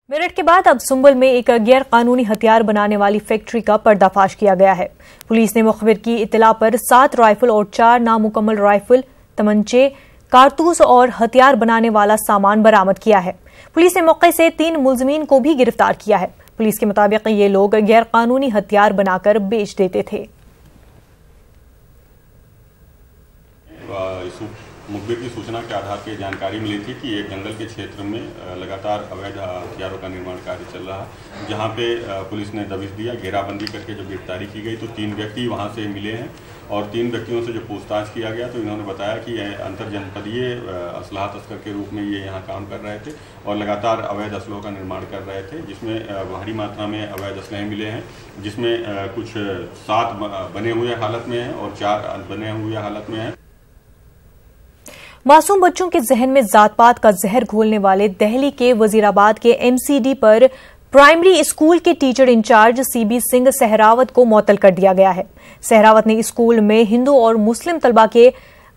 मेरठ के बाद अब सुंबल में एक गैर कानूनी हथियार बनाने वाली फैक्ट्री का पर्दाफाश किया गया है। पुलिस ने मुखबिर की इत्तला पर 7 राइफल और 4 नामुकम्मल राइफल, तमंचे, कारतूस और हथियार बनाने वाला सामान बरामद किया है। पुलिस ने मौके से 3 मुलजमीन को भी गिरफ्तार किया है। पुलिस के मुताबिक ये लोग गैर कानूनी हथियार बनाकर बेच देते थे। मुखबिर की सूचना के आधार पर जानकारी मिली थी कि एक जंगल के क्षेत्र में लगातार अवैध हथियारों का निर्माण कार्य चल रहा है, जहां पे पुलिस ने दबिश दिया, घेराबंदी करके जब गिरफ्तारी की गई तो 3 व्यक्ति वहां से मिले हैं और 3 व्यक्तियों से जो पूछताछ किया गया तो इन्होंने बताया कि अंतर जनपदीय असलाह तस्कर के रूप में ये यहाँ काम कर रहे थे और लगातार अवैध असलों का निर्माण कर रहे थे, जिसमें भारी मात्रा में अवैध असलहे मिले हैं, जिसमें कुछ 7 बने हुए हालत में हैं और 4 बने हुए हालत में हैं। मासूम बच्चों के जहन में जात-पात का जहर घोलने वाले दिल्ली के वजीराबाद के एमसीडी पर प्राइमरी स्कूल के teacher incharge CB Singh Sehrawat को मुअत्तल कर दिया गया है। सहरावत ने स्कूल में हिंदू और मुस्लिम तलबा के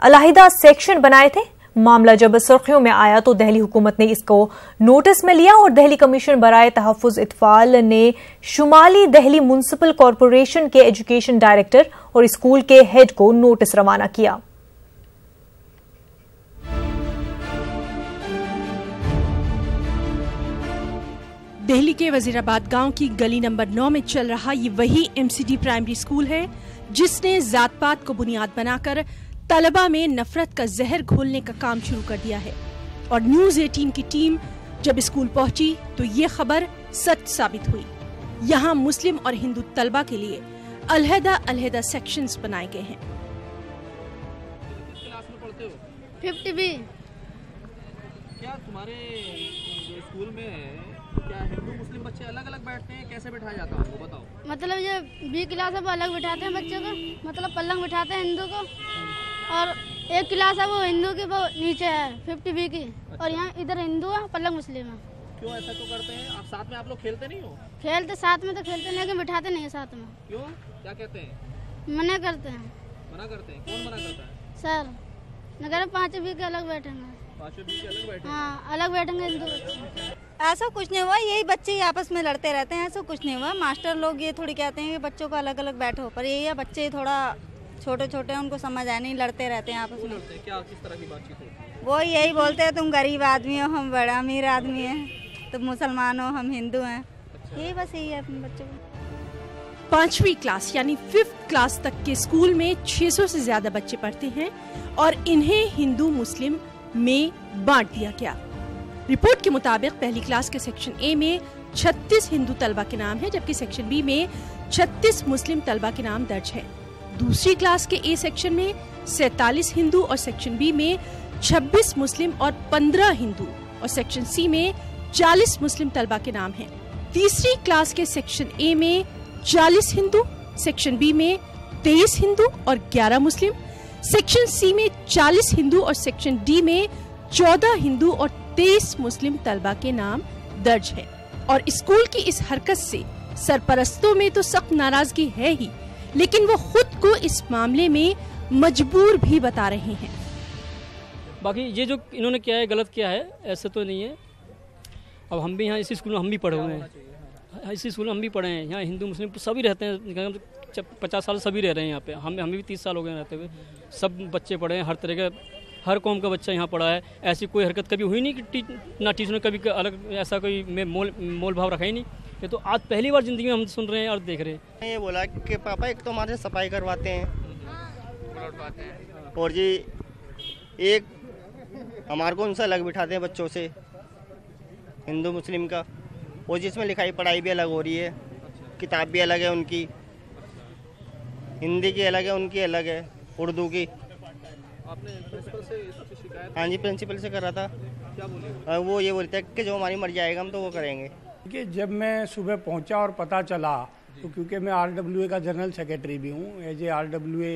अलहदा सेक्शन बनाए थे। मामला जब सुर्खियों में आया तो दिल्ली हुकूमत ने इसको नोटिस में लिया और दिल्ली कमीशन बराए तहफ़्फ़ुज़ इत्फ़ाल ने शुमाली दिल्ली म्युनिसिपल कॉरपोरेशन के एजुकेशन डायरेक्टर और स्कूल के हेड को नोटिस रवाना किया। दिल्ली के वजीराबाद गांव की गली नंबर 9 में चल रहा ये वही एमसीडी प्राइमरी स्कूल है जिसने जात-पात को बुनियाद बनाकर तलबा में नफरत का जहर घोलने का काम शुरू कर दिया है। और न्यूज 18 की टीम जब स्कूल पहुंची तो ये खबर सच साबित हुई। यहाँ मुस्लिम और हिंदू तलबा के लिए अलहदा सेक्शंस बनाए गए हैं। किस क्लास में पढ़ते हो? 50B। क्या तुम्हारे स्कूल में क्या हिंदू मुस्लिम बच्चे अलग अलग बैठते हैं? कैसे बिठाया जाता है उनको बताओ। मतलब ये B क्लास है वो अलग बिठाते हैं बच्चों को, मतलब पलंग बिठाते हैं हिंदू को, और एक क्लास है वो हिंदू की वो नीचे है 50B की। अच्छा। और यहाँ इधर हिंदू है, पलंग मुस्लिम है। क्यों ऐसा क्यों करते हैं? आप साथ में आप लोग खेलते नहीं हो? खेलते साथ में तो खेलते हैं लेकिन बिठाते नहीं है साथ में। क्यों? क्या कहते हैं? मना करते हैं। मना करते हैं? कौन मना करता है? सर नगर 5B के अलग बैठेंगे। 5B के अलग बैठेंगे? हाँ अलग बैठेंगे हिंदू बच्चे। ऐसा कुछ नहीं हुआ, यही बच्चे ही आपस में लड़ते रहते हैं, ऐसा कुछ नहीं हुआ। मास्टर लोग ये थोड़ी कहते हैं कि बच्चों को अलग अलग बैठो, पर यही है बच्चे थोड़ा छोटे छोटे हैं, उनको समझ आया नहीं, लड़ते रहते हैं आपस में। क्या किस तरह की बातचीत होती है? वो यही बोलते हैं तुम गरीब आदमी हो, हम बड़ा अमीर आदमी हैं, तुम मुसलमान हो, हम हिंदू हैं। अच्छा। यही बस यही है अपने बच्चों को। 5वीं क्लास यानी 5th क्लास तक के स्कूल में 600 से ज्यादा बच्चे पढ़ते हैं और इन्हें हिंदू मुस्लिम में बांट दिया गया। रिपोर्ट के मुताबिक पहली क्लास के सेक्शन ए में 36 हिंदू तलबा के नाम है, जबकि सेक्शन बी में 36 मुस्लिम तलबा के नाम दर्ज है। दूसरी क्लास के ए सेक्शन में 47 हिंदू और सेक्शन बी में 26 मुस्लिम और 15 हिंदू और सेक्शन सी में 40 मुस्लिम तलबा के नाम हैं। तीसरी क्लास के सेक्शन ए में 40 हिंदू, सेक्शन बी में 23 हिंदू और 11 मुस्लिम, सेक्शन सी में 40 हिंदू और सेक्शन डी में 14 हिंदू और 23 मुस्लिम तलबा के नाम दर्ज है। और स्कूल की इस हरकत से सरपरस्तों में तो सख्त नाराजगी है ही, लेकिन वो खुद को इस मामले में मजबूर भी बता रहे हैं। बाकी ये जो इन्होंने किया है गलत किया है, ऐसा तो नहीं है। अब हम भी यहाँ इसी स्कूल में हम भी पढ़े हुए हैं, इसी स्कूल में हम भी पढ़े हैं। यहाँ हिंदू मुस्लिम सभी रहते हैं, 50 साल सभी रह रहे हैं यहाँ पे। हमें भी 30 साल हो गए रहते हुए। सब बच्चे पढ़े हैं, हर तरह के हर कौम का बच्चा यहाँ पढ़ा है। ऐसी कोई हरकत कभी हुई नहीं कि ना टीचर ने कभी अलग ऐसा कोई मोल भाव रखा ही नहीं। ये तो आज पहली बार ज़िंदगी में हम सुन रहे हैं और देख रहे हैं। ये बोला कि पापा एक तो हमारे सफाई करवाते हैं और जी एक हमारे को उनसे अलग बिठाते हैं बच्चों से, हिंदू मुस्लिम का, और जिसमें लिखाई पढ़ाई भी अलग हो रही है, किताब भी अलग है उनकी, हिंदी की अलग है, उनकी अलग है, उर्दू की। आपने प्रिंसिपल से इसकी शिकायत? हाँ जी, प्रिंसिपल से करा था। क्या बोले? वो ये बोलते हैं कि जो हमारी मर्जी आएगा हम तो वो करेंगे। कि जब मैं सुबह पहुंचा और पता चला तो क्योंकि मैं RWA का जनरल सेक्रेटरी भी हूँ, एज ए RWA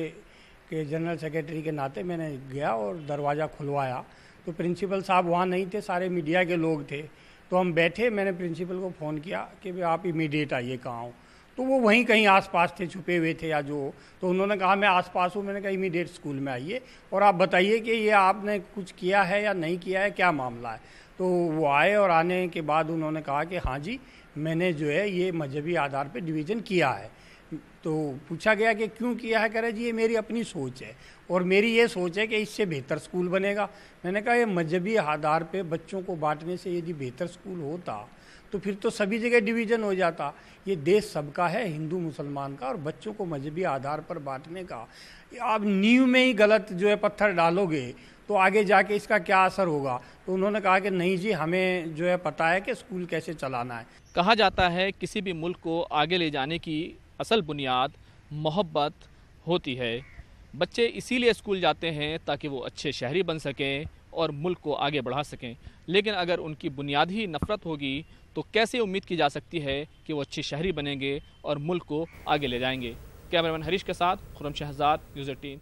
के जनरल सेक्रेटरी के नाते मैंने गया और दरवाज़ा खुलवाया तो प्रिंसिपल साहब वहाँ नहीं थे, सारे मीडिया के लोग थे। तो हम बैठे, मैंने प्रिंसिपल को फ़ोन किया कि भाई आप इमीडिएट आइए, कहाँ हो। तो वो वहीं कहीं आसपास थे, छुपे हुए थे या जो। तो उन्होंने कहा मैं आसपास हूँ। मैंने कहा इमीडिएट स्कूल में आइए और आप बताइए कि ये आपने कुछ किया है या नहीं किया है, क्या मामला है। तो वो आए और आने के बाद उन्होंने कहा कि हाँ जी, मैंने जो है ये मजहबी आधार पे डिवीज़न किया है। तो पूछा गया कि क्यों किया है, कह रहे जी ये मेरी अपनी सोच है और मेरी ये सोच है कि इससे बेहतर स्कूल बनेगा। मैंने कहा ये मजहबी आधार पे बच्चों को बांटने से यदि बेहतर स्कूल होता तो फिर तो सभी जगह डिवीज़न हो जाता। ये देश सबका है, हिंदू मुसलमान का, और बच्चों को मजहबी आधार पर बांटने का आप नींव में ही गलत जो है पत्थर डालोगे तो आगे जाके इसका क्या असर होगा। तो उन्होंने कहा कि नहीं जी, हमें जो है पता है कि स्कूल कैसे चलाना है। कहा जाता है किसी भी मुल्क को आगे ले जाने की असल बुनियाद मोहब्बत होती है। बच्चे इसीलिए स्कूल जाते हैं ताकि वो अच्छे शहरी बन सकें और मुल्क को आगे बढ़ा सकें। लेकिन अगर उनकी बुनियाद ही नफ़रत होगी तो कैसे उम्मीद की जा सकती है कि वो अच्छे शहरी बनेंगे और मुल्क को आगे ले जाएंगे। कैमरामैन हरीश के साथ खुर्रम शहजाद, न्यूज़ 18।